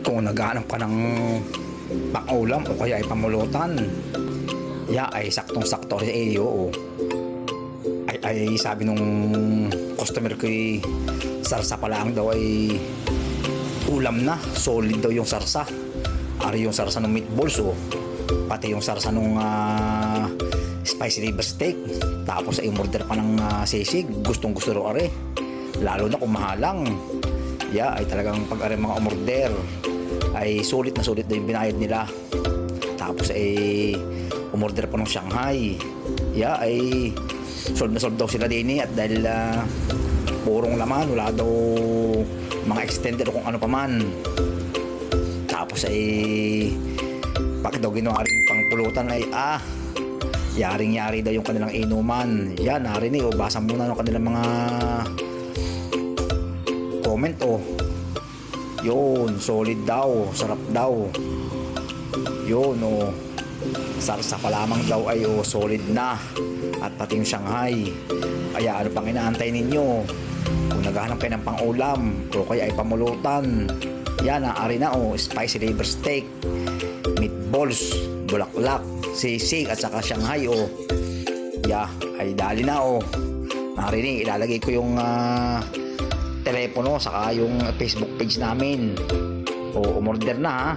Kung naghahanap ka ng pang-ulam o kaya ay pamulutan, ay saktong-sakto sa iyo. Ay sabi nung customer ko, sarsa pa lang daw ay ulam na, solid daw yung sarsa. Ari yung sarsa ng meatballs, pati yung sarsa ng spicy liver steak. Tapos ay umorder pa ng sisig, gustong gusto ro are, lalo na kung mahalang. Ay talagang pag are mga umorder ay sulit na sulit daw yung binayad nila. Tapos ay umorder pa ng Shanghai, ay sold na sold daw sila din at dahil purong laman, wala daw mga extender o kung ano pa man. Tapos ay bakit daw ginawa rin pang pulutan ay yaring-yari daw yung kanilang inuman. Narinig basa muna ng kanilang mga comment. Yun, solid daw, sarap daw. Yun, sarsa pa lamang daw ay solid na. At pati yung Shanghai. Kaya ano pang inaantay ninyo? Kung naghahanap kayo ng pang-ulam o kaya ay pamulutan, ari na spicy liver steak, meatballs, bulaklak, sisig at saka Shanghai ay dali na narinig, ilalagay ko yung telepono saka yung Facebook page namin. Umorder na